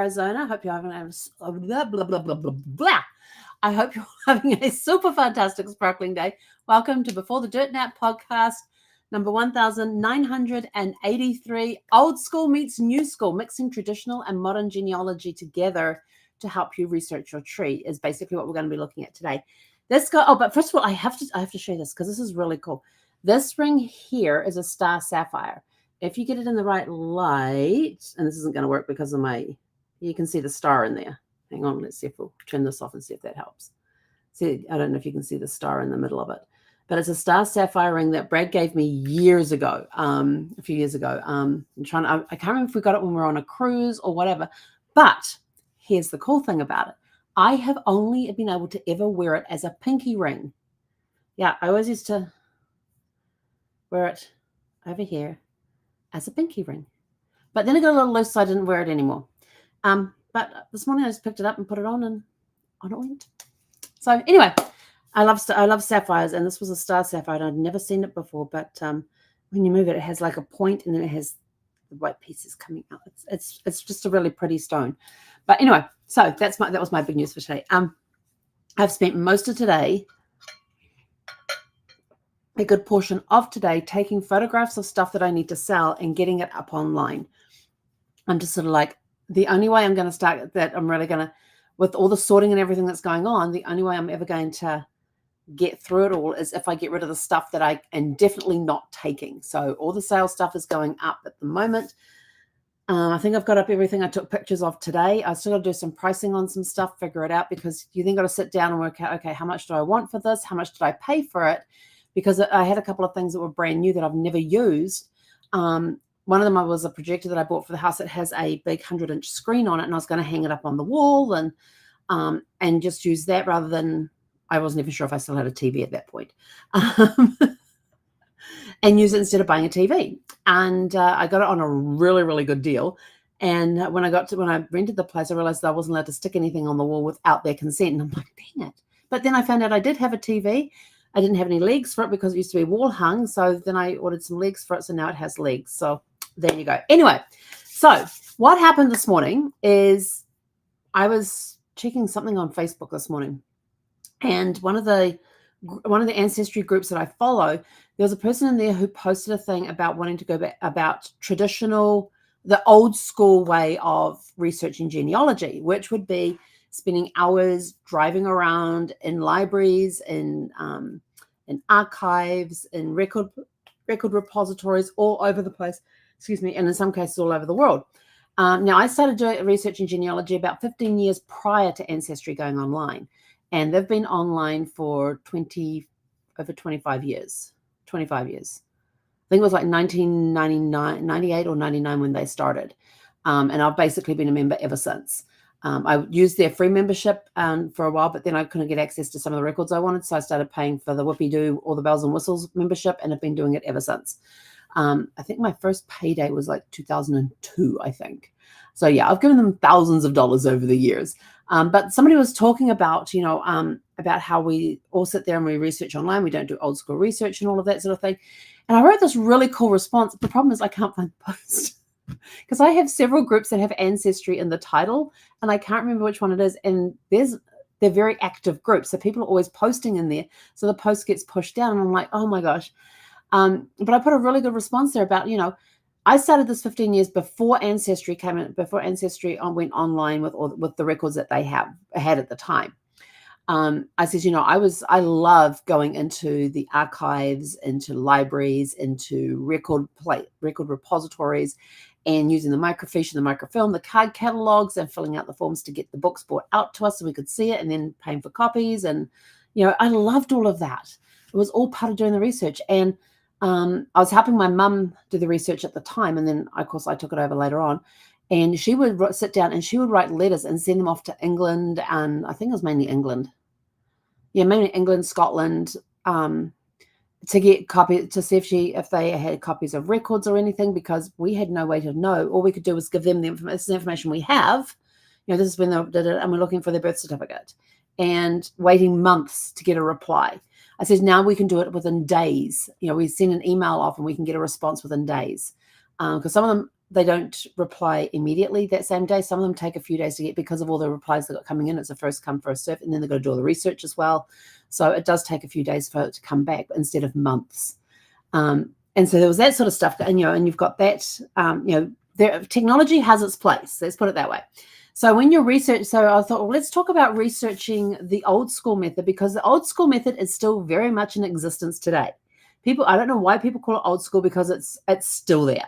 Arizona. Hope you're having blah, blah, blah, blah, blah, blah. I hope you're having a super fantastic sparkling day. Welcome to Before the Dirt Nap podcast, number 1983. Old school meets new school, mixing traditional and modern genealogy together to help you research your tree is basically what we're going to be looking at today. This guy, but first of all, I have to show you this because this is really cool. This ring here is a star sapphire. If you get it in the right light, and this isn't going to work because of you can see the star in there. Hang on, let's see if we'll turn this off and see if that helps. See, I don't know if you can see the star in the middle of it, but it's a star sapphire ring that Brad gave me years ago, a few years ago. I can't remember if we got it when we were on a cruise or whatever, but here's the cool thing about it. I have only been able to ever wear it as a pinky ring. Yeah, I always used to wear it over here as a pinky ring. But then it got a little loose, so I didn't wear it anymore. But this morning I just picked it up and put it on, and on it went. So anyway, I love sapphires, and this was a star sapphire. I'd never seen it before, but when you move it, it has like a point, and then it has the white pieces coming out. It's just a really pretty stone. But anyway, so that was my big news for today. I've spent most of today, a good portion of today, taking photographs of stuff that I need to sell and getting it up online. I'm just sort of like, the only way I'm going to start that I'm really going to, with all the sorting and everything that's going on, the only way I'm ever going to get through it all is if I get rid of the stuff that I am definitely not taking. So all the sales stuff is going up at the moment. I think I've got up everything I took pictures of today. I still got to do some pricing on some stuff, figure it out, because you then got to sit down and work out, okay, how much do I want for this? How much did I pay for it? Because I had a couple of things that were brand new that I've never used. One of them was a projector that I bought for the house that has a big 100-inch screen on it, and I was going to hang it up on the wall and just use that rather than, I wasn't even sure if I still had a TV at that point. And use it instead of buying a TV. And I got it on a really, really good deal. And when I rented the place, I realized that I wasn't allowed to stick anything on the wall without their consent. And I'm like, dang it. But then I found out I did have a TV. I didn't have any legs for it because it used to be wall hung. So then I ordered some legs for it. So now it has legs. So there you go. Anyway, so what happened this morning is I was checking something on Facebook this morning. And one of the ancestry groups that I follow, there was a person in there who posted a thing about wanting to go back about the old school way of researching genealogy, which would be spending hours driving around in libraries, in archives, in record repositories all over the place, and in some cases all over the world. Now, I started doing research in genealogy about 15 years prior to Ancestry going online. And they've been online for over 25 years. 25 years. I think it was like 1999, 98 or 99 when they started. And I've basically been a member ever since. I used their free membership for a while, but then I couldn't get access to some of the records I wanted. So I started paying for the Whoopie-Doo, all the bells and whistles membership, and have been doing it ever since. I think my first payday was like 2002, I think. So yeah, I've given them thousands of dollars over the years. But somebody was talking about, about how we all sit there and we research online. We don't do old school research and all of that sort of thing. And I wrote this really cool response. The problem is I can't find the post because I have several groups that have Ancestry in the title, and I can't remember which one it is. And they're very active groups. So people are always posting in there. So the post gets pushed down, and I'm like, oh my gosh. But I put a really good response there about, I started this 15 years before Ancestry came in, before Ancestry went online with the records that they had at the time. I said, I love going into the archives, into libraries, into record repositories, and using the microfiche and the microfilm, the card catalogs, and filling out the forms to get the books brought out to us so we could see it, and then paying for copies. And, I loved all of that. It was all part of doing the research. And I was helping my mum do the research at the time. And then, of course, I took it over later on. And she would sit down and she would write letters and send them off to England. And I think it was mainly England. Yeah, mainly England, Scotland, to get copies, to see if they had copies of records or anything, because we had no way to know. All we could do was give them the information. This is the information we have. This is when they did it, and we're looking for their birth certificate and waiting months to get a reply. I said, now we can do it within days. We send an email off and we can get a response within days. Because some of them, they don't reply immediately that same day. Some of them take a few days to get because of all the replies that got coming in. It's a first come, first serve, and then they've got to do all the research as well. So it does take a few days for it to come back instead of months. And so there was that sort of stuff, and and you've got that. Technology has its place. Let's put it that way. So when you're I thought, well, let's talk about researching the old school method, because the old school method is still very much in existence today. I don't know why people call it old school, because it's still there.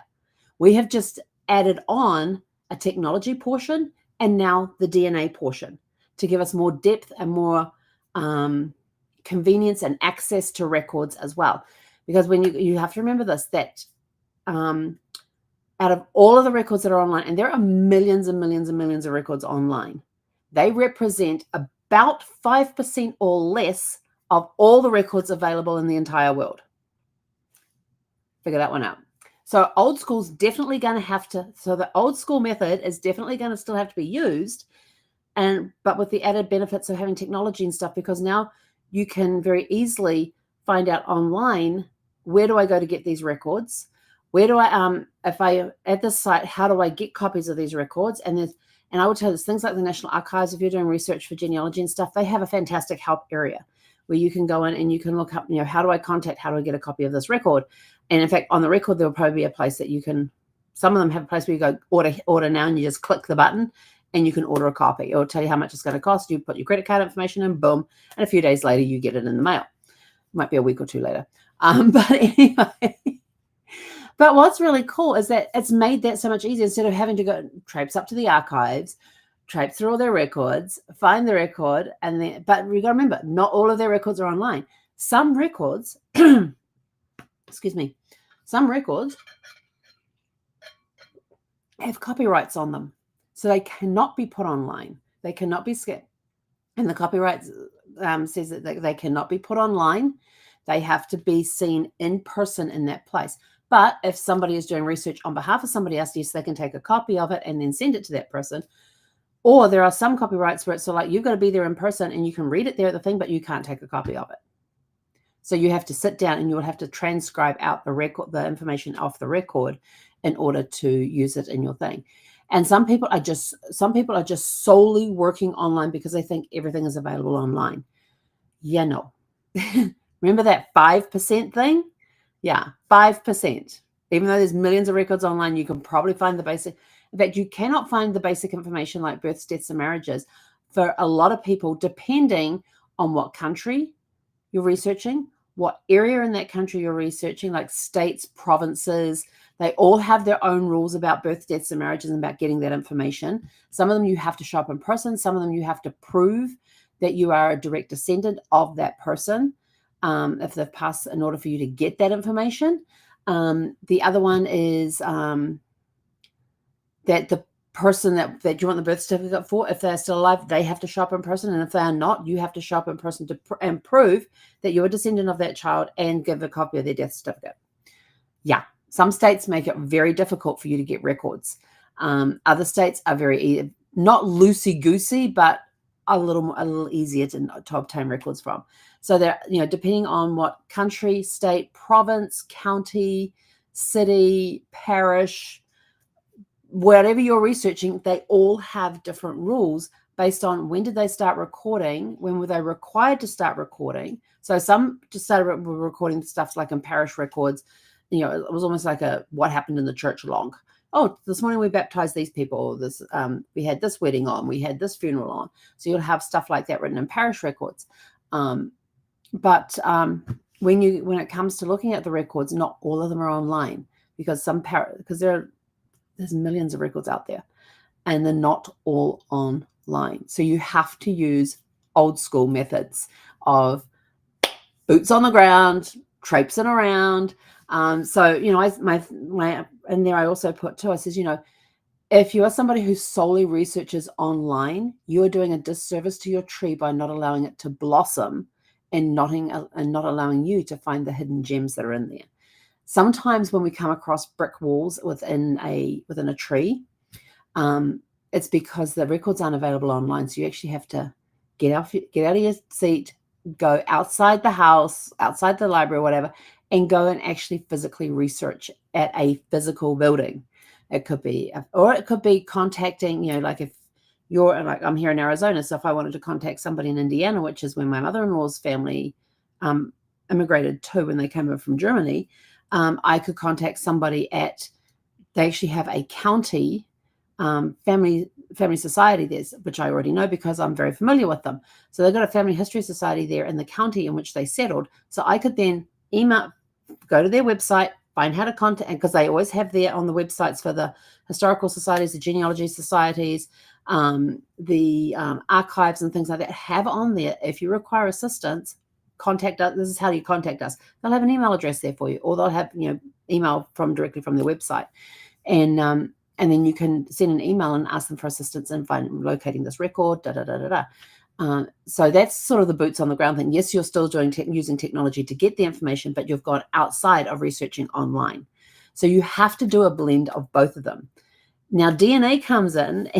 We have just added on a technology portion and now the DNA portion to give us more depth and more convenience and access to records as well. Because when you have to remember this, that out of all of the records that are online, and there are millions and millions and millions of records online, they represent about 5% or less of all the records available in the entire world. Figure that one out. So old school's definitely going to have to, so the old school method is definitely going to still have to be used, but with the added benefits of having technology and stuff, because now you can very easily find out online, where do I go to get these records? Where do I, if I at this site, how do I get copies of these records? And I would tell you, there's things like the National Archives, if you're doing research for genealogy and stuff, they have a fantastic help area where you can go in and you can look up, how do I get a copy of this record? And in fact, on the record, there'll probably be a place that you can, some of them have a place where you go order now, and you just click the button and you can order a copy. It'll tell you how much it's going to cost. You put your credit card information in, boom, and a few days later, you get it in the mail. Might be a week or two later. But anyway, but what's really cool is that it's made that so much easier. Instead of having to go traipse up to the archives, traipse through all their records, find the record, but we got to remember, not all of their records are online. Some records, some records have copyrights on them, so they cannot be put online. They cannot be skipped, and the copyright says that they cannot be put online. They have to be seen in person in that place. But if somebody is doing research on behalf of somebody else, yes, they can take a copy of it and then send it to that person. Or there are some copyrights where it's like you've got to be there in person and you can read it there at the thing, but you can't take a copy of it. So you have to sit down and you will have to transcribe out the information off the record in order to use it in your thing. And some people are just solely working online because they think everything is available online. Yeah, no. Remember that 5% thing? Yeah, 5%. Even though there's millions of records online, you can probably find the basic. In fact, you cannot find the basic information like births, deaths, and marriages for a lot of people, depending on what country you're researching, what area in that country you're researching, like states, provinces. They all have their own rules about births, deaths, and marriages and about getting that information. Some of them you have to show up in person. Some of them you have to prove that you are a direct descendant of that person. If they've passed, in order for you to get that information. The other one is that the person that you want the birth certificate for, if they're still alive, they have to show up in person. And if they are not, you have to show up in person and prove that you're a descendant of that child and give a copy of their death certificate. Yeah, some states make it very difficult for you to get records. Other states are very, not loosey-goosey, but a little easier to obtain records from. So they're, depending on what country, state, province, county, city, parish, whatever you're researching, they all have different rules based on when did they start recording, when were they required to start recording. So some just started recording stuff like in parish records. It was almost like what happened in the church log. Oh, this morning we baptized these people. We had this wedding on. We had this funeral on. So you'll have stuff like that written in parish records. But when it comes to looking at the records, not all of them are online because there's millions of records out there, and they're not all online. So you have to use old school methods of boots on the ground, traipsing around. So and there I also put too, I says, if you are somebody who solely researches online, you are doing a disservice to your tree by not allowing it to blossom and not allowing you to find the hidden gems that are in there. Sometimes when we come across brick walls within a tree, it's because the records aren't available online. So you actually have to get out of your seat, go outside the house, outside the library, whatever, and go and actually physically research at a physical building. It could be, or it could be contacting, like if you're like, I'm here in Arizona, so if I wanted to contact somebody in Indiana, which is where my mother-in-law's family immigrated to when they came over from Germany, I could contact somebody they actually have a county family society there, which I already know because I'm very familiar with them. So they've got a family history society there in the county in which they settled. So I could then go to their website, find how to contact, because they always have there on the websites for the historical societies, the genealogy societies, the archives and things like that, have on there, if you require assistance, contact us. This is how you contact us. They'll have an email address there for you, or they'll have email directly from their website, and then you can send an email and ask them for assistance in locating this record. So that's sort of the boots on the ground thing. Yes, you're still using technology to get the information, but you've gone outside of researching online. So you have to do a blend of both of them. Now, DNA comes in.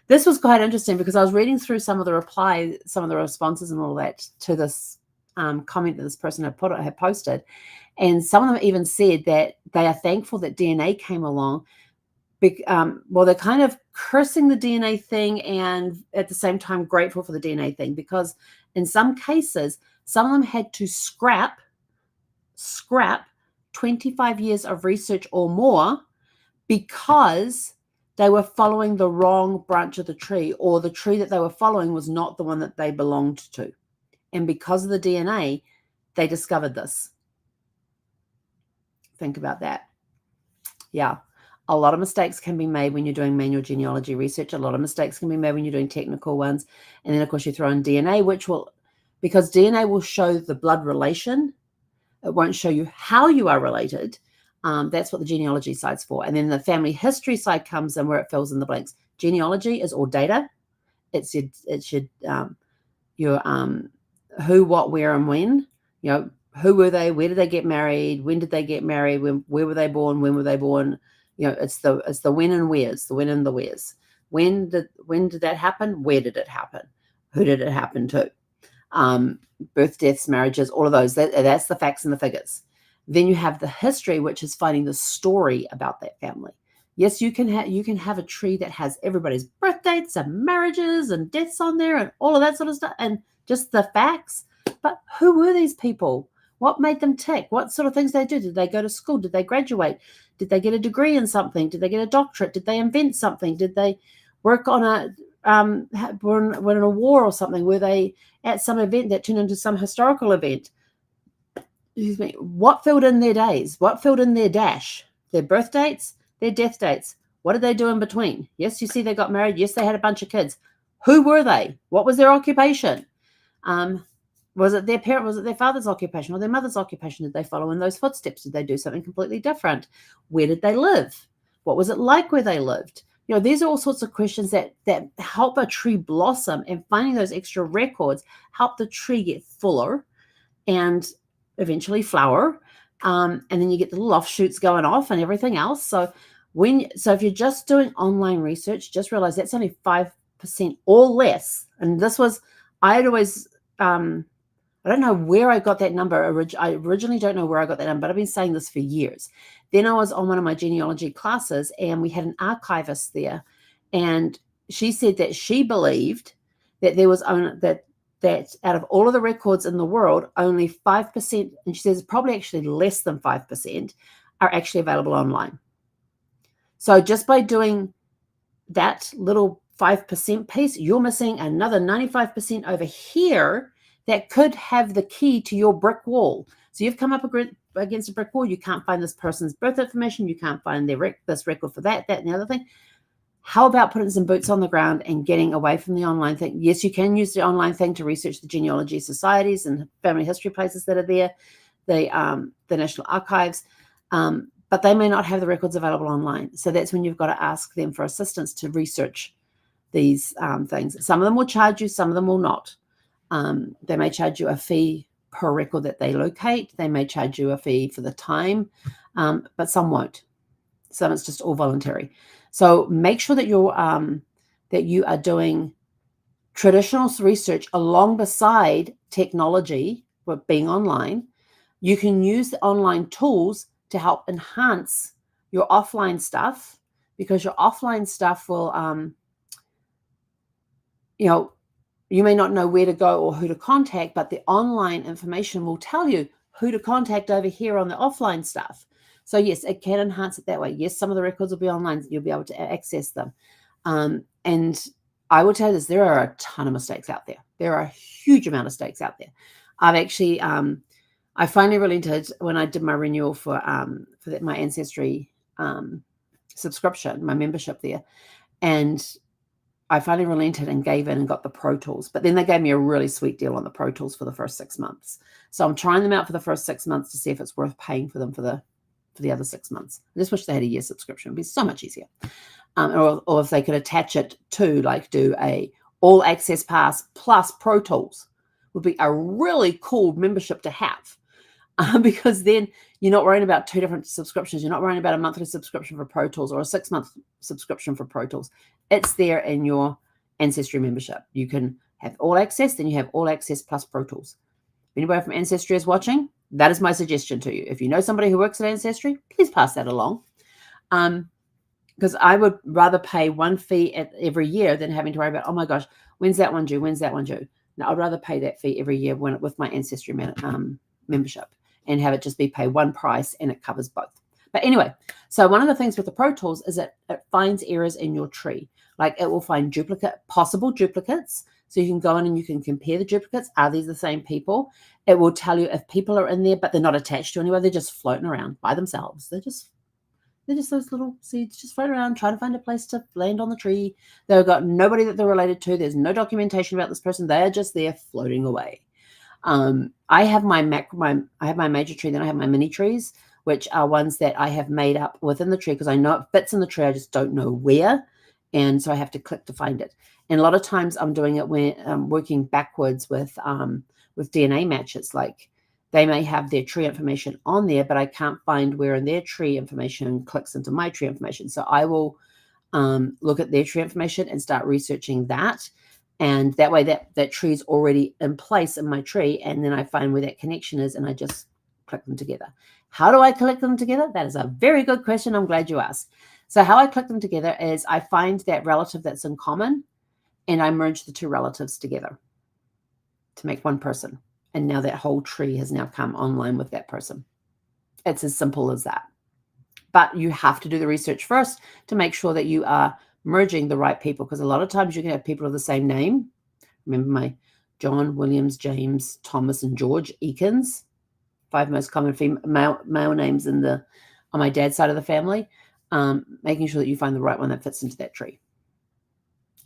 This was quite interesting because I was reading through some of the responses and all that to this comment that this person had posted. And some of them even said that they are thankful that DNA came along. Well, they're kind of cursing the DNA thing and at the same time grateful for the DNA thing, because in some cases, some of them had to scrap 25 years of research or more because they were following the wrong branch of the tree, or the tree that they were following was not the one that they belonged to. And because of the DNA, they discovered this. Think about that. Yeah. A lot of mistakes can be made when you're doing manual genealogy research. A lot of mistakes can be made when you're doing technical ones. And then, of course, you throw in DNA, because DNA will show the blood relation. It won't show you how you are related. That's what the genealogy side's for. And then the family history side comes in where it fills in the blanks. Genealogy is all data. It's your who, what, where, and when. Who were they? Where did they get married? When did they get married? Where were they born? When were they born? It's the when and where's, the when and the where's. When did that happen? Where did it happen? Who did it happen to? Birth, deaths, marriages, all of those. That's the facts and the figures. Then you have the history, which is finding the story about that family. Yes, you can have a tree that has everybody's birth dates and marriages and deaths on there and all of that sort of stuff and just the facts. But who were these people? What made them tick? What sort of things they do? Did they go to school? Did they graduate? Did they get a degree in something? Did they get a doctorate? Did they invent something? Did they work on were in a war or something? Were they at some event that turned into some historical event? Excuse me. What filled in their days? What filled in their dash? Their birth dates, their death dates. What did they do in between? Yes, you see they got married. Yes, they had a bunch of kids. Who were they? What was their occupation? Was it their parent? Was it their father's occupation or their mother's occupation? Did they follow in those footsteps? Did they do something completely different? Where did they live? What was it like where they lived? These are all sorts of questions that help a tree blossom, and finding those extra records help the tree get fuller and eventually flower. And then you get the little offshoots going off and everything else. So if you're just doing online research, just realize that's only 5% or less. And I had always, I don't know where I got that number. I originally don't know where I got that number, but I've been saying this for years. Then I was on one of my genealogy classes, and we had an archivist there, and she said that she believed that there was that out of all of the records in the world, only 5%, and she says probably actually less than 5%, are actually available online. So just by doing that little 5% piece, you're missing another 95% over here that could have the key to your brick wall. So you've come up against a brick wall. You can't find this person's birth information. You can't find this record for that, and the other thing. How about putting some boots on the ground and getting away from the online thing? Yes, you can use the online thing to research the genealogy societies and family history places that are there, the National Archives, but they may not have the records available online. So that's when you've got to ask them for assistance to research these things. Some of them will charge you, some of them will not. They may charge you a fee per record that they locate. They may charge you a fee for the time, but some won't. Some it's just all voluntary. So make sure that you are doing traditional research along beside technology, but being online. You can use the online tools to help enhance your offline stuff because your offline stuff will, you may not know where to go or who to contact, but the online information will tell you who to contact over here on the offline stuff. So yes, it can enhance it that way. Yes, some of the records will be online. You'll be able to access them. And I will tell you this, there are a ton of mistakes out there. There are a huge amount of mistakes out there. I've actually, I finally relented when I did my renewal for my Ancestry subscription, my membership there. And I finally relented and gave in and got the Pro Tools. But then they gave me a really sweet deal on the Pro Tools for the first 6 months. So I'm trying them out for the first 6 months to see if it's worth paying for them for the other 6 months. I just wish they had a year subscription. It'd be so much easier. Or if they could attach it to, like, do a all access pass plus Pro Tools would be a really cool membership to have. Because then you're not worrying about 2 different subscriptions. You're not worrying about a monthly subscription for Pro Tools or a 6-month subscription for Pro Tools. It's there in your Ancestry membership. You can have all access, then you have all access plus Pro Tools. If anybody from Ancestry is watching, that is my suggestion to you. If you know somebody who works at Ancestry, please pass that along. Because I would rather pay one fee every year than having to worry about, oh my gosh, when's that one due? When's that one due? Now, I'd rather pay that fee every year with my Ancestry membership, and have it just be pay one price and it covers both. But anyway, so one of the things with the Pro Tools is that it finds errors in your tree. Like, it will find possible duplicates. So you can go in and you can compare the duplicates. Are these the same people? It will tell you if people are in there, but they're not attached to anywhere. They're just floating around by themselves. They're just those little seeds just floating around, trying to find a place to land on the tree. They've got nobody that they're related to. There's no documentation about this person. They're just there floating away. I have my major tree, then I have my mini trees, which are ones that I have made up within the tree because I know it fits in the tree. I just don't know where. And so I have to click to find it. And a lot of times I'm doing it when I'm working backwards with DNA matches. Like, they may have their tree information on there, but I can't find where in their tree information clicks into my tree information. So I will look at their tree information and start researching that. And that way that tree is already in place in my tree. And then I find where that connection is and I just click them together. How do I collect them together? That is a very good question. I'm glad you asked. So how I click them together is I find that relative that's in common and I merge the 2 relatives together to make one person. And now that whole tree has now come online with that person. It's as simple as that. But you have to do the research first to make sure that you are merging the right people, because a lot of times you can have people of the same name. Remember my John, Williams, James, Thomas, and George Eakins, 5 most common male names on my dad's side of the family. Making sure that you find the right one that fits into that tree.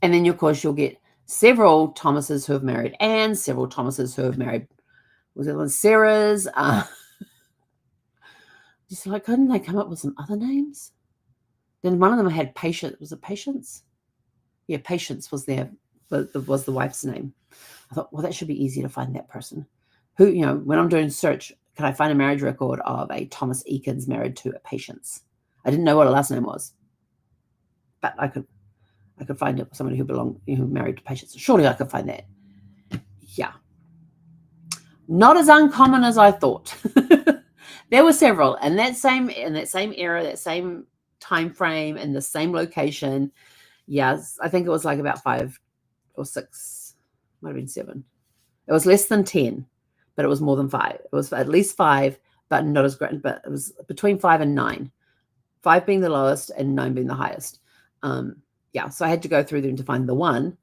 And then, of course, you'll get several Thomases who have married Anne, several Thomases who have married, was it one Sarah's? Just like, couldn't they come up with some other names? Then one of them had Patience. Was it Patience? Yeah, Patience was was the wife's name. I thought, well, that should be easy to find that person. Who, when I'm doing search, can I find a marriage record of a Thomas Eakins married to a Patience? I didn't know what her last name was, but I could find it somebody who married to Patience. Surely I could find that. Yeah, not as uncommon as I thought. There were several in that same era, that same time frame, and the same location. Yes, I think it was like about 5 or 6, might have been 7. It was less than 10, but it was more than 5. It was at least 5, but not as great. But it was between 5 and 9. 5 being the lowest and 9 being the highest. So I had to go through them to find the one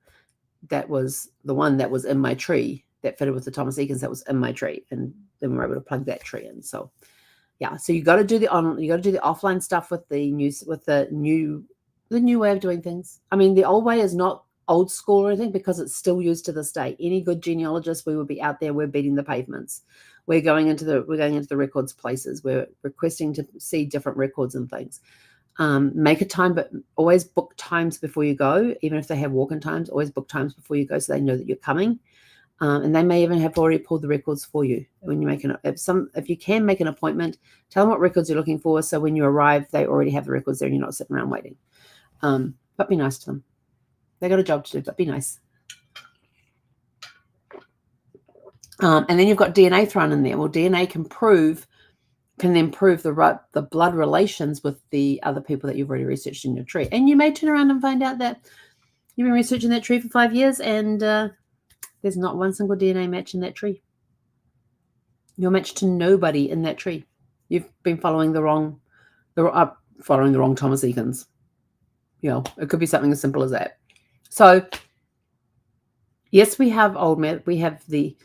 that was in my tree that fitted with the Thomas Eakins that was in my tree, and then we were able to plug that tree in. So so you got to do the offline stuff with the new way of doing things. I mean, the old way is not old school or anything because it's still used to this day. Any good genealogist, we would be out there. We're beating the pavements. We're going into the records places. We're requesting to see different records and things. Make a time, but always book times before you go. Even if they have walk-in times, always book times before you go so they know that you're coming. And they may even have already pulled the records for you. When you if you can make an appointment, tell them what records you're looking for. So when you arrive, they already have the records there and you're not sitting around waiting. But be nice to them. They got a job to do, but be nice. And then you've got DNA thrown in there. Well, DNA can prove can then prove the blood relations with the other people that you've already researched in your tree. And you may turn around and find out that you've been researching that tree for 5 years and there's not one single DNA match in that tree. You're matched to nobody in that tree. You've been following the wrong Thomas Eakins. You know, it could be something as simple as that. So, yes, we have we have the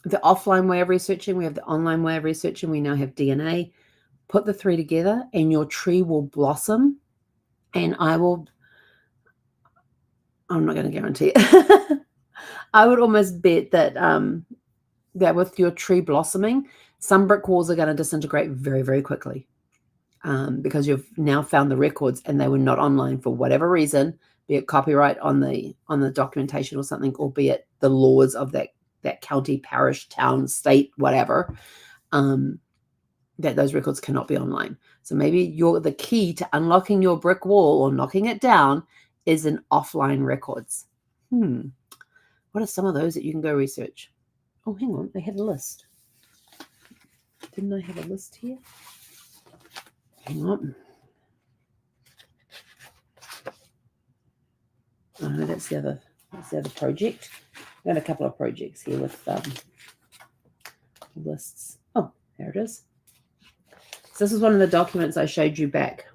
offline way of researching. We have the online way of researching. We now have DNA. Put the three together and your tree will blossom. And I'm not going to guarantee it. I would almost bet that that with your tree blossoming, some brick walls are going to disintegrate very, very quickly because you've now found the records and they were not online for whatever reason, be it copyright on the documentation or something, or be it the laws of that county, parish, town, state, whatever, that those records cannot be online. So maybe the key to unlocking your brick wall or knocking it down is in offline records. What are some of those that you can go research? Oh, hang on. I had a list. Didn't I have a list here? Hang on. Oh, no, that's the other project. I've got a couple of projects here with lists. Oh, there it is. So this is one of the documents I showed you back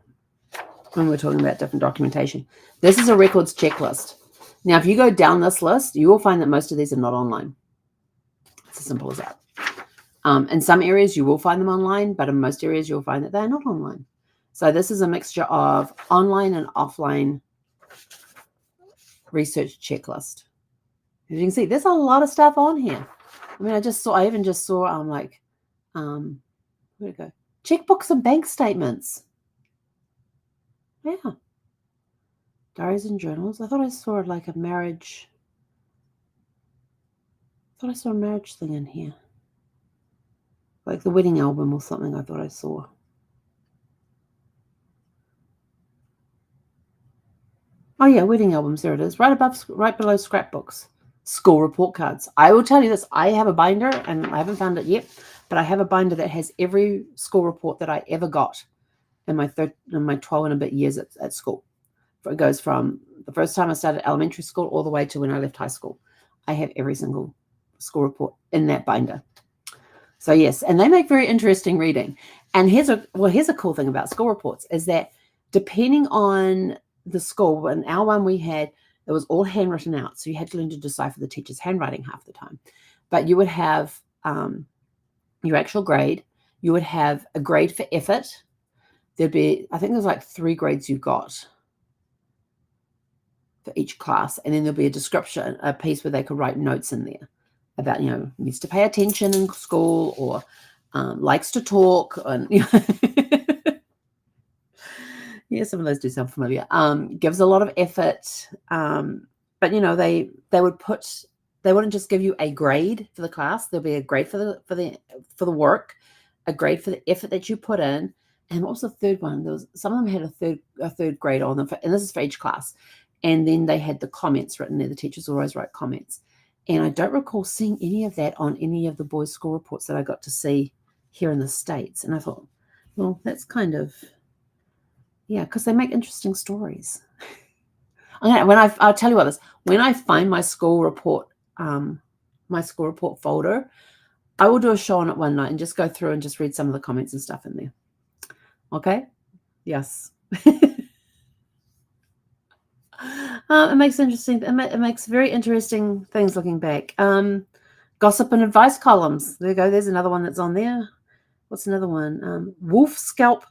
when we were talking about different documentation. This is a records checklist. Now, if you go down this list, you will find that most of these are not online. It's as simple as that. In some areas, you will find them online, but in most areas, you'll find that they're not online. So this is a mixture of online and offline research checklist. As you can see, there's a lot of stuff on here. I mean, I even just saw, where'd it go? Checkbooks and bank statements. Yeah. Diaries and journals. I thought I saw like a marriage. I thought I saw a marriage thing in here. Like the wedding album or something I thought I saw. Oh yeah, wedding albums. There it is. Right below scrapbooks. School report cards. I will tell you this. I have a binder, and I haven't found it yet, but I have a binder that has every school report that I ever got in my 12 and a bit years at school. It goes from the first time I started elementary school all the way to when I left high school. I have every single school report in that binder. So yes, and they make very interesting reading. And here's a cool thing about school reports is that depending on the school, in our one we had, it was all handwritten out. So you had to learn to decipher the teacher's handwriting half the time. But you would have your actual grade. You would have a grade for effort. There'd be, I think there's like 3 grades you got for each class. And then there'll be a description, a piece where they could write notes in there about, needs to pay attention in school or likes to talk. And, yeah, some of those do sound familiar. Gives a lot of effort. But, they wouldn't just give you a grade for the class. There'll be a grade for the work, a grade for the effort that you put in. And what was the third one? Some of them had a third grade on them, and this is for each class. And then they had the comments written there. The teachers always write comments. And I don't recall seeing any of that on any of the boys' school reports that I got to see here in the States. And I thought, well, that's kind of, yeah, because they make interesting stories. I'll tell you what this, when I find my school report folder, I will do a show on it one night and just go through and just read some of the comments and stuff in there. Okay? Yes. It makes very interesting things looking back. Gossip and advice columns. There you go. There's another one that's on there. What's another one? Wolf scalp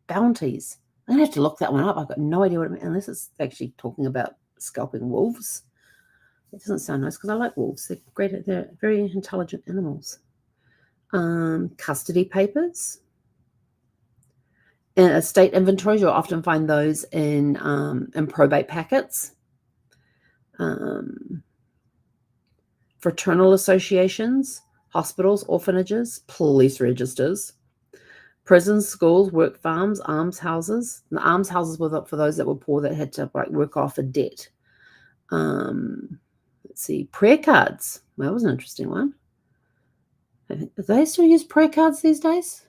bounties. I'm going to have to look that one up. I've got no idea what it means, unless it's actually talking about scalping wolves. It doesn't sound nice because I like wolves. They're great. They're very intelligent animals. Custody papers. In estate inventories, you'll often find those in probate packets. Fraternal associations, hospitals, orphanages, police registers, prisons, schools, work farms, almshouses. The almshouses were for those that were poor that had to work off a debt. Let's see, prayer cards. Well, that was an interesting one. Do they still use prayer cards these days?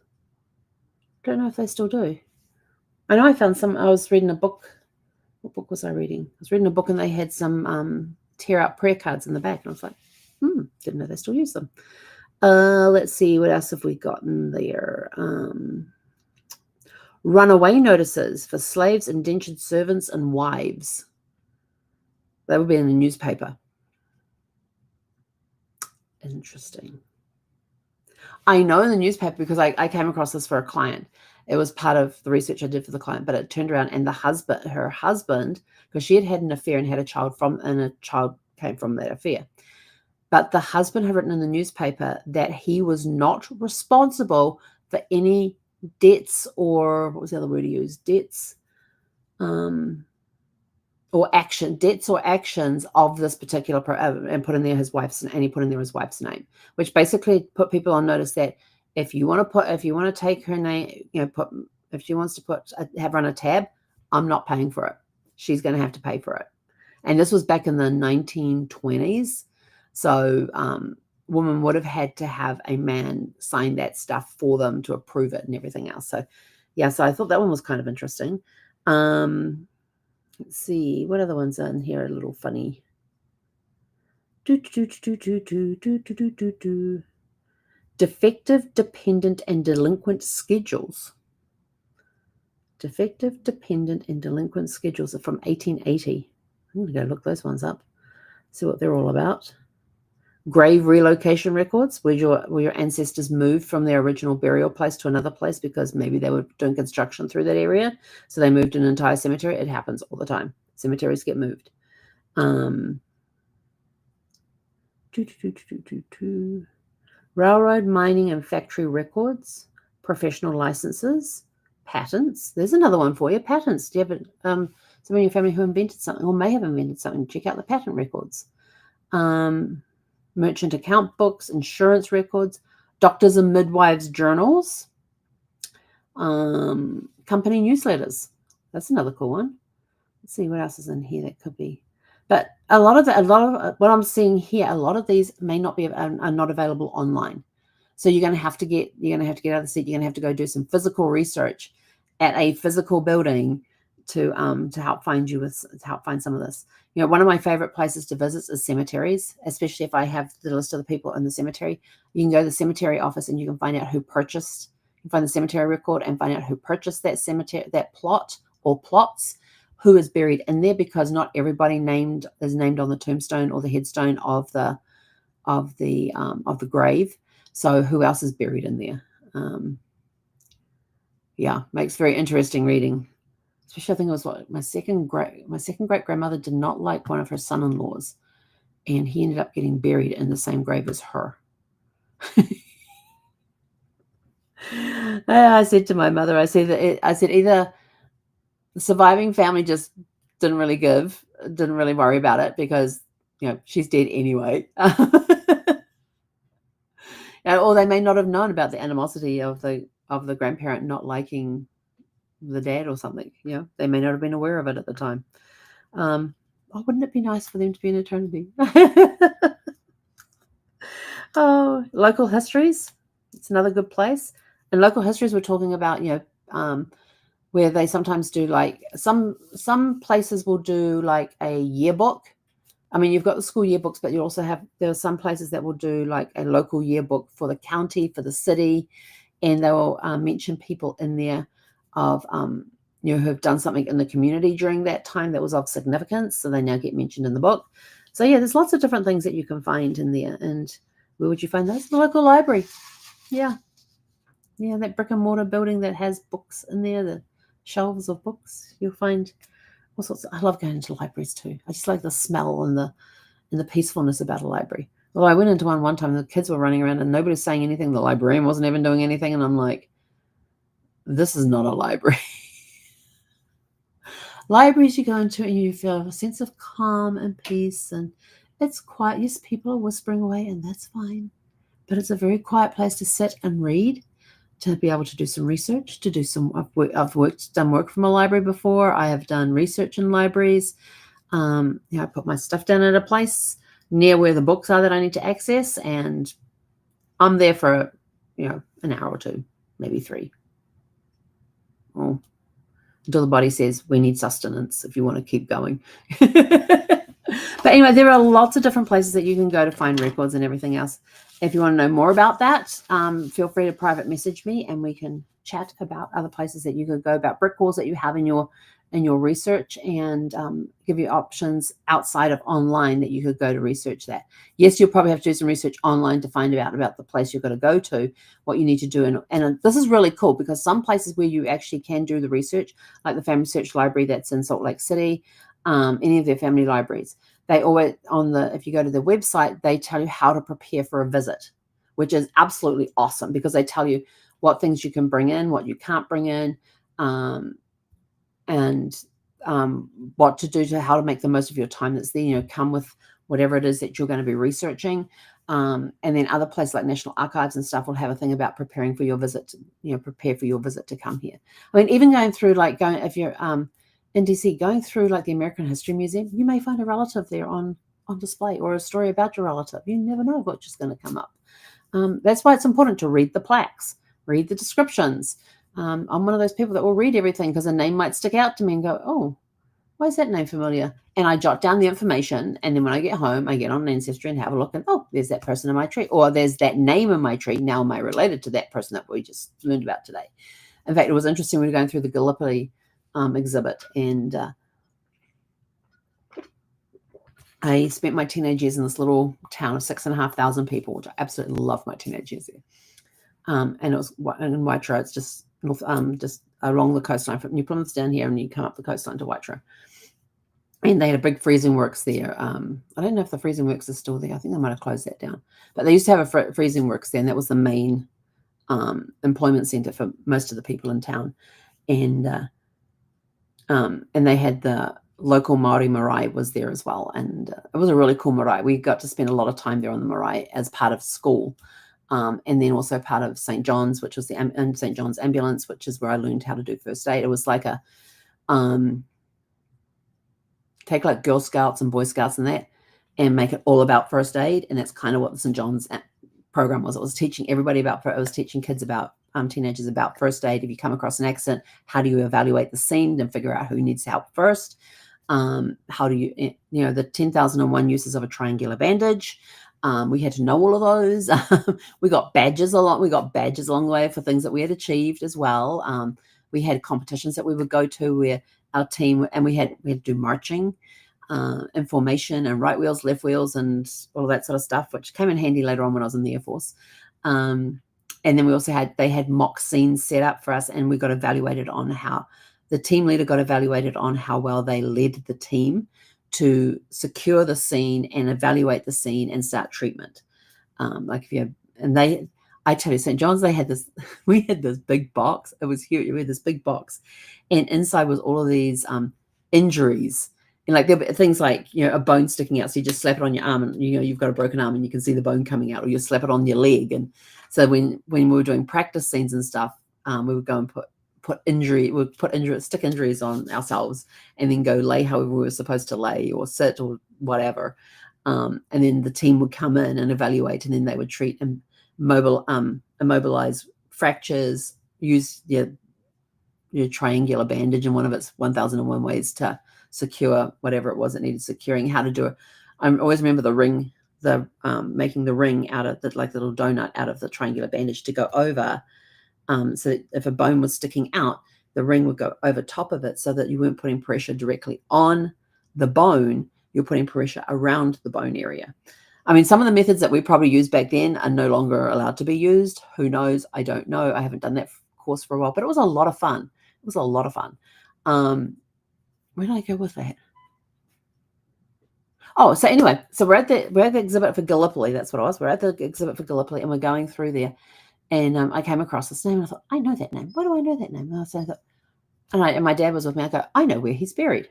Don't know if they still do. I know I found some. I was reading a book. What book was I reading? I was reading a book and they had some tear out prayer cards in the back. And I was like, didn't know they still use them. Let's see. What else have we gotten there? Runaway notices for slaves, indentured servants, and wives. That would be in the newspaper. Interesting. I know in the newspaper because I came across this for a client. It was part of the research I did for the client, but it turned around and her husband, because she had an affair and had a child and a child came from that affair. But the husband had written in the newspaper that he was not responsible for any debts, or what was the other word he used? Debts or actions of this particular and put in there his wife's, and he put in there his wife's name, which basically put people on notice that if you want to take her name, if she wants to have run a tab, I'm not paying for it. She's going to have to pay for it. And this was back in the 1920s. So women would have had to have a man sign that stuff for them to approve it and everything else. So yeah, so I thought that one was kind of interesting. Let's see, what other ones are in here? A little funny. Defective, dependent, and delinquent schedules. Defective, dependent, and delinquent schedules are from 1880. I'm going to go look those ones up, see what they're all about. Grave relocation records, where your ancestors moved from their original burial place to another place because maybe they were doing construction through that area, so they moved an entire cemetery. It happens all the time. Cemeteries get moved. Railroad, mining, and factory records, professional licenses, patents. There's another one for you. Patents. Do you have someone in your family who invented something or may have invented something? Check out the patent records. Merchant account books, insurance records, doctors and midwives journals, company newsletters. That's another cool one. Let's see what else is in here that could be. But a lot of what I'm seeing here, a lot of these may not be are not available online. So you're going to have to get out of the seat. You're going to have to go do some physical research at a physical building to help find some of this. One of my favorite places to visit is cemeteries, especially if I have the list of the people in the cemetery. You can go to the cemetery office and you can find out who purchased. You can find the cemetery record and find out who purchased that cemetery, that plot or plots, who is buried in there, because not everybody is named on the tombstone or the headstone of the grave. So who else is buried in there? Yeah, makes very interesting reading. Especially, I think it was what my second great grandmother did not like one of her son-in-laws, and he ended up getting buried in the same grave as her. I said to my mother, I said either the surviving family just didn't really worry about it because she's dead anyway, or they may not have known about the animosity of the grandparent not liking the dad or something. They may not have been aware of it at the time. Wouldn't it be nice for them to be in eternity? Oh, local histories. It's another good place. And local histories, we're talking about, where they sometimes do like some places will do like a yearbook. I mean, you've got the school yearbooks, but there are some places that will do like a local yearbook for the county, for the city, and they will mention people in there of who have done something in the community during that time that was of significance, so they now get mentioned in the book. So yeah, there's lots of different things that you can find in there. And where would you find those? The local library. Yeah, that brick and mortar building that has books in there, the shelves of books. You'll find all sorts. I love going into libraries too. I just like the smell and the peacefulness about a library. Well, I went into one time, the kids were running around and nobody was saying anything. The librarian wasn't even doing anything, and I'm like, this is not a library. Libraries you go into and you feel a sense of calm and peace, and it's quiet. Yes, people are whispering away, and that's fine. But it's a very quiet place to sit and read, to be able to do some research, to do some. I've done work from a library before. I have done research in libraries. I put my stuff down at a place near where the books are that I need to access, and I'm there for, an hour or two, maybe 3. Well, until the body says we need sustenance if you want to keep going. But anyway, there are lots of different places that you can go to find records and everything else. If you want to know more about that, feel free to private message me and we can chat about other places that you could go, about brick walls that you have in your research, and give you options outside of online that you could go to research that. Yes, you'll probably have to do some research online to find out about the place you're going to go to, what you need to do. And this is really cool because some places where you actually can do the research, like the Family Research Library that's in Salt Lake City, any of their family libraries, they always, if you go to their website, they tell you how to prepare for a visit, which is absolutely awesome because they tell you what things you can bring in, what you can't bring in, and what to do, to how to make the most of your time that's there. Come with whatever it is that you're going to be researching. And then other places like National Archives and stuff will have a thing about preparing for your visit, prepare for your visit to come here. I mean, even going through, if you're in DC, going through like the American History Museum, you may find a relative there on display, or a story about your relative. You never know what's just going to come up. That's why it's important to read the plaques, read the descriptions. I'm one of those people that will read everything because a name might stick out to me and go, oh, why is that name familiar? And I jot down the information. And then when I get home, I get on Ancestry and have a look, and oh, there's that person in my tree, or there's that name in my tree. Now am I related to that person that we just learned about today? In fact, it was interesting. We were going through the Gallipoli exhibit, and I spent my teenage years in this little town of 6,500 people, which I absolutely loved my teenage years there. And it was in Waitara. It's just north, just along the coastline from New Plymouth down here, and you come up the coastline to Waitara. And they had a big freezing works there. I don't know if the freezing works is still there. I think they might have closed that down. But they used to have a freezing works there, and that was the main employment center for most of the people in town. And they had the local Maori marae was there as well. And it was a really cool marae. We got to spend a lot of time there on the marae as part of school. And then also part of St. John's, which was the St. John's ambulance, which is where I learned how to do first aid. It was like a take like Girl Scouts and Boy Scouts and that, and make it all about first aid. And that's kind of what the St. John's program was. It was teaching everybody about. It was teaching kids about teenagers about first aid. If you come across an accident, how do you evaluate the scene and figure out who needs help first? How do you, the 10,001 uses of a triangular bandage. We had to know all of those. We got badges along the way for things that we had achieved as well. We had competitions that we would go to where our team, and we had to do marching, and formation, and right wheels, left wheels, and all of that sort of stuff, which came in handy later on when I was in the Air Force. And then we also had mock scenes set up for us, and we got evaluated on how the team leader got evaluated on how well they led the team to secure the scene and evaluate the scene and start treatment. I tell you, St. John's, we had this big box. It was huge. We had this big box, and inside was all of these injuries. And like there were things like, a bone sticking out. So you just slap it on your arm, and you've got a broken arm and you can see the bone coming out, or you slap it on your leg. And so when we were doing practice scenes and stuff, we would go and stick injuries on ourselves, and then go lay however we were supposed to lay, or sit, or whatever. And then the team would come in and evaluate, and then they would treat and immobilize fractures, use your triangular bandage in one of its 1,001 ways to secure whatever it was that needed securing. How to do it. I always remember the ring, making the ring out of the little donut out of the triangular bandage to go over. So that if a bone was sticking out, the ring would go over top of it, so that you weren't putting pressure directly on the bone. You're putting pressure around the bone area. I mean, some of the methods that we probably used back then are no longer allowed to be used. Who knows? I don't know. I haven't done that course for a while, but it was a lot of fun. Where did I go with that? Oh, so anyway, so we're at the exhibit for Gallipoli. That's what it was. We're at the exhibit for Gallipoli, and we're going through there. And I came across this name, and I thought, I know that name. Why do I know that name? And I thought, and my dad was with me. I go, I know where he's buried.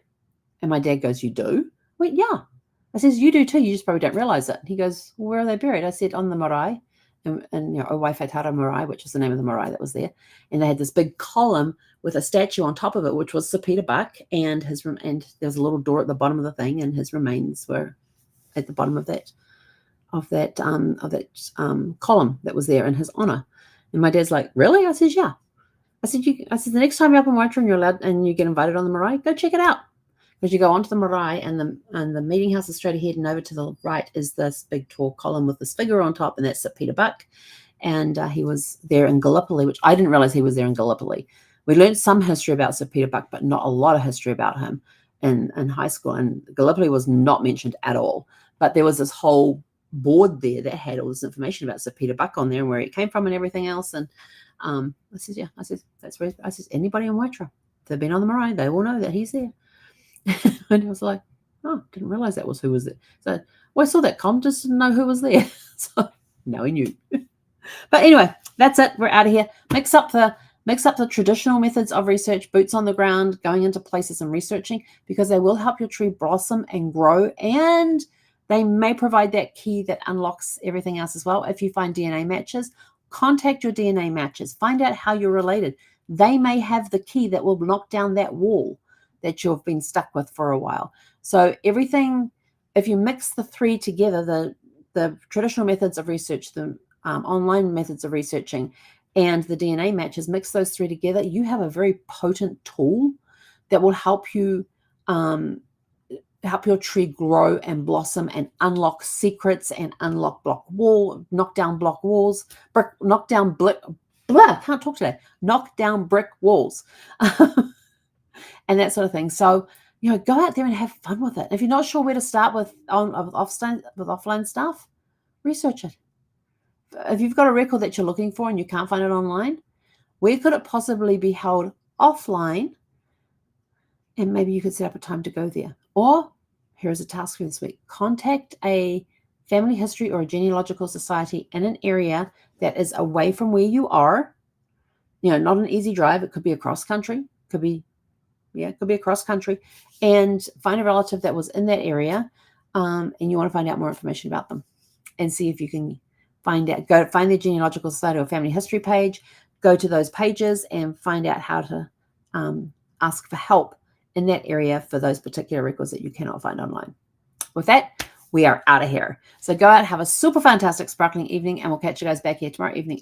And my dad goes, you do? Wait, yeah. I says, you do too. You just probably don't realize it. He goes, well, where are they buried? I said, on the marae, and Owaifetara Marae, which is the name of the marae that was there. And they had this big column with a statue on top of it, which was Sir Peter Buck, and there's a little door at the bottom of the thing, and his remains were at the bottom of that. column that was there in his honor. And my dad's like, really? I says, yeah. I said, the next time you're up in Waitara and you're allowed and you get invited on the marae, go check it out. Because you go onto the marae and the meeting house is straight ahead, and over to the right is this big tall column with this figure on top, and that's Sir Peter Buck. And he was there in Gallipoli, which I didn't realize he was there in Gallipoli. We learned some history about Sir Peter Buck, but not a lot of history about him in high school. And Gallipoli was not mentioned at all. But there was this whole board there that had all this information about Sir Peter Buck on there and where he came from and everything else. And I said, yeah. I said, that's where. I said, anybody in Waitara, if they've been on the marae, they will know that he's there. And I was like, oh, didn't realize that was who was there. So I saw that column, just didn't know who was there. So now he knew. But anyway, that's it. We're out of here. Mix up the traditional methods of research, boots on the ground, going into places and researching, because they will help your tree blossom and grow, and they may provide that key that unlocks everything else as well. If you find DNA matches, contact your DNA matches. Find out how you're related. They may have the key that will knock down that wall that you've been stuck with for a while. So everything, if you mix the three together, the traditional methods of research, the online methods of researching, and the DNA matches, mix those three together, you have a very potent tool that will help you help your tree grow and blossom and unlock secrets and unlock knock down block walls, knock down brick walls. And that sort of thing. So, go out there and have fun with it. If you're not sure where to start with offline stuff, research it. If you've got a record that you're looking for and you can't find it online, where could it possibly be held offline? And maybe you could set up a time to go there. Or here's a task for this week. Contact a family history or a genealogical society in an area that is away from where you are. Not an easy drive. It could be across country. It could be across country, and find a relative that was in that area, and you want to find out more information about them and see if you can find the genealogical society or family history page, go to those pages and find out how to ask for help in that area for those particular records that you cannot find online. With that, we are out of here. So go out, have a super fantastic sparkling evening, and we'll catch you guys back here tomorrow evening.